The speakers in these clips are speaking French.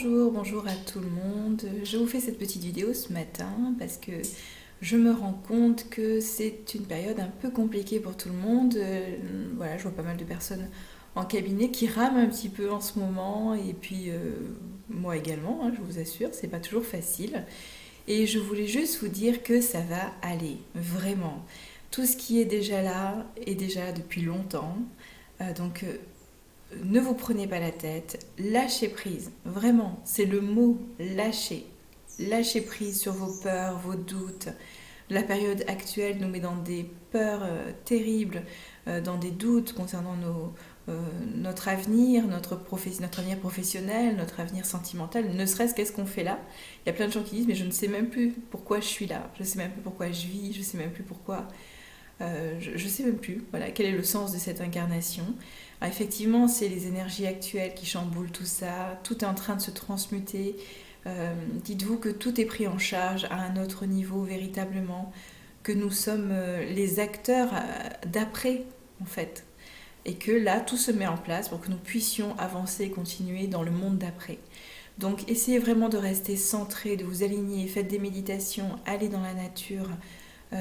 Bonjour à tout le monde. Je vous fais cette petite vidéo ce matin parce que je me rends compte que c'est une période un peu compliquée pour tout le monde. Voilà, je vois pas mal de personnes en cabinet qui rament un petit peu en ce moment et puis moi également, hein, je vous assure, c'est pas toujours facile. Et je voulais juste vous dire que ça va aller, vraiment. Tout ce qui est déjà là depuis longtemps. Donc ne vous prenez pas la tête, lâchez prise, vraiment, c'est le mot lâcher. Lâchez prise sur vos peurs, vos doutes. La période actuelle nous met dans des peurs terribles, dans des doutes concernant notre avenir, notre avenir professionnel, notre avenir sentimental, ne serait-ce qu'est-ce qu'on fait là. Il y a plein de gens qui disent mais je ne sais même plus pourquoi je suis là, je ne sais même plus pourquoi je vis, je ne sais même plus pourquoi je ne sais même plus voilà, quel est le sens de cette incarnation. Alors effectivement, c'est les énergies actuelles qui chamboulent tout ça, tout est en train de se transmuter. Dites-vous que tout est pris en charge à un autre niveau véritablement, que nous sommes les acteurs d'après en fait, et que là tout se met en place pour que nous puissions avancer et continuer dans le monde d'après. Donc essayez vraiment de rester centré, de vous aligner, faites des méditations, allez dans la nature,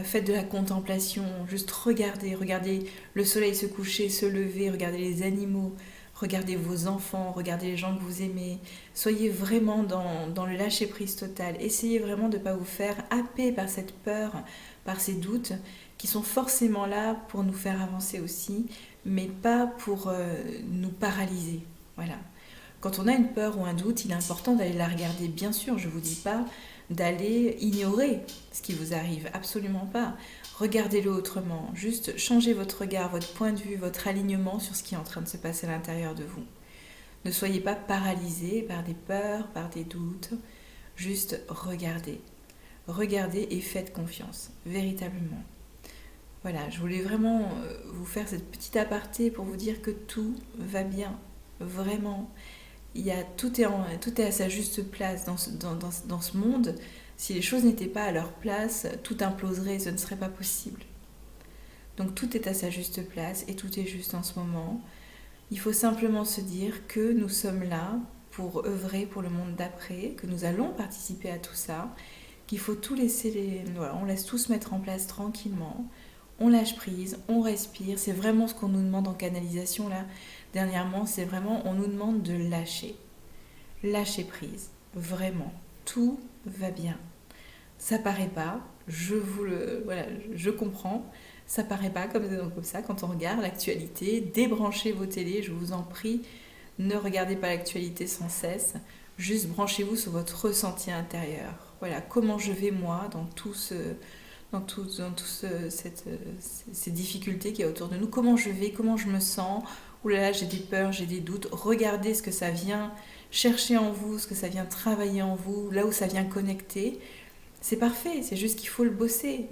faites de la contemplation, juste regardez le soleil se coucher, se lever, regardez les animaux, regardez vos enfants, regardez les gens que vous aimez. Soyez vraiment dans le lâcher-prise total. Essayez vraiment de ne pas vous faire happer par cette peur, par ces doutes, qui sont forcément là pour nous faire avancer aussi, mais pas pour nous paralyser. Voilà. Quand on a une peur ou un doute, il est important d'aller la regarder. Bien sûr, je ne vous dis pas d'aller ignorer ce qui vous arrive, absolument pas. Regardez-le autrement, juste changez votre regard, votre point de vue, votre alignement sur ce qui est en train de se passer à l'intérieur de vous. Ne soyez pas paralysés par des peurs, par des doutes, juste regardez. Regardez et faites confiance, véritablement. Voilà, je voulais vraiment vous faire cette petite aparté pour vous dire que tout va bien, vraiment. Tout est à sa juste place dans ce monde. Si les choses n'étaient pas à leur place, tout imploserait, ce ne serait pas possible. Donc tout est à sa juste place et tout est juste en ce moment. Il faut simplement se dire que nous sommes là pour œuvrer pour le monde d'après, que nous allons participer à tout ça, qu'il faut tout laisser, voilà, on laisse tout se mettre en place tranquillement, on lâche prise, on respire, c'est vraiment ce qu'on nous demande en canalisation là. Dernièrement, c'est vraiment, on nous demande de lâcher. Lâcher prise, vraiment. Tout va bien. Ça paraît pas, voilà, je comprends. Ça paraît pas comme ça quand on regarde l'actualité. Débranchez vos télés, je vous en prie. Ne regardez pas l'actualité sans cesse. Juste branchez-vous sur votre ressenti intérieur. Voilà, comment je vais moi ces difficultés qu'il y a autour de nous. Comment je vais, comment je me sens. Ouh là là, j'ai des peurs, j'ai des doutes. Regardez ce que ça vient chercher en vous, ce que ça vient travailler en vous, là où ça vient connecter. C'est parfait, c'est juste qu'il faut le bosser.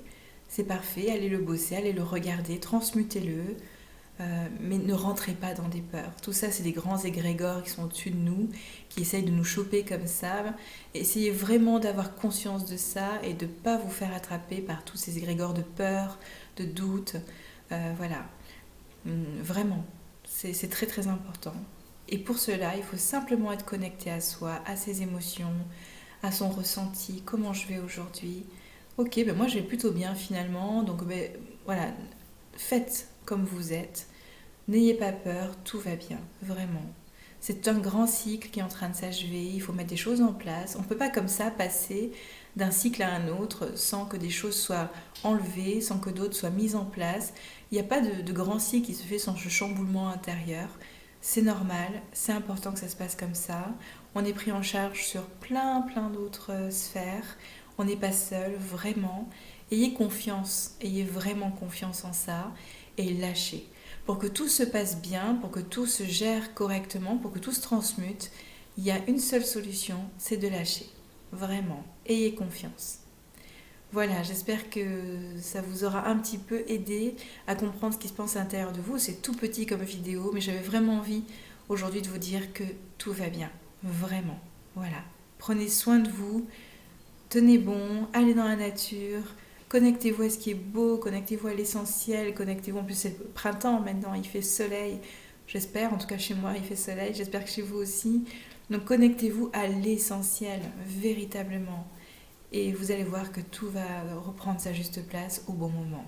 C'est parfait, allez le bosser, allez le regarder, transmutez-le, mais ne rentrez pas dans des peurs. Tout ça, c'est des grands égrégores qui sont au-dessus de nous, qui essayent de nous choper comme ça. Essayez vraiment d'avoir conscience de ça et de ne pas vous faire attraper par tous ces égrégores de peur, de doute. Voilà, vraiment, c'est très très important. Et pour cela, il faut simplement être connecté à soi, à ses émotions, à son ressenti, comment je vais aujourd'hui. Ok, ben moi je vais plutôt bien finalement, donc ben, voilà, faites comme vous êtes, n'ayez pas peur, tout va bien, vraiment. C'est un grand cycle qui est en train de s'achever, il faut mettre des choses en place. On ne peut pas comme ça passer d'un cycle à un autre sans que des choses soient enlevées, sans que d'autres soient mises en place. Il n'y a pas de grand cycle qui se fait sans ce chamboulement intérieur. C'est normal, c'est important que ça se passe comme ça. On est pris en charge sur plein d'autres sphères. On n'est pas seul, vraiment. Ayez vraiment confiance en ça et lâchez. Pour que tout se passe bien, pour que tout se gère correctement, pour que tout se transmute, il y a une seule solution, c'est de lâcher. Vraiment, ayez confiance. Voilà, j'espère que ça vous aura un petit peu aidé à comprendre ce qui se passe à l'intérieur de vous. C'est tout petit comme vidéo, mais j'avais vraiment envie aujourd'hui de vous dire que tout va bien. Vraiment. Voilà. Prenez soin de vous, tenez bon, allez dans la nature, connectez-vous à ce qui est beau, connectez-vous à l'essentiel, connectez-vous. En plus, c'est le printemps maintenant, il fait soleil. J'espère, en tout cas chez moi, il fait soleil. J'espère que chez vous aussi. Donc connectez-vous à l'essentiel, véritablement. Et vous allez voir que tout va reprendre sa juste place au bon moment.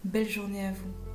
Belle journée à vous.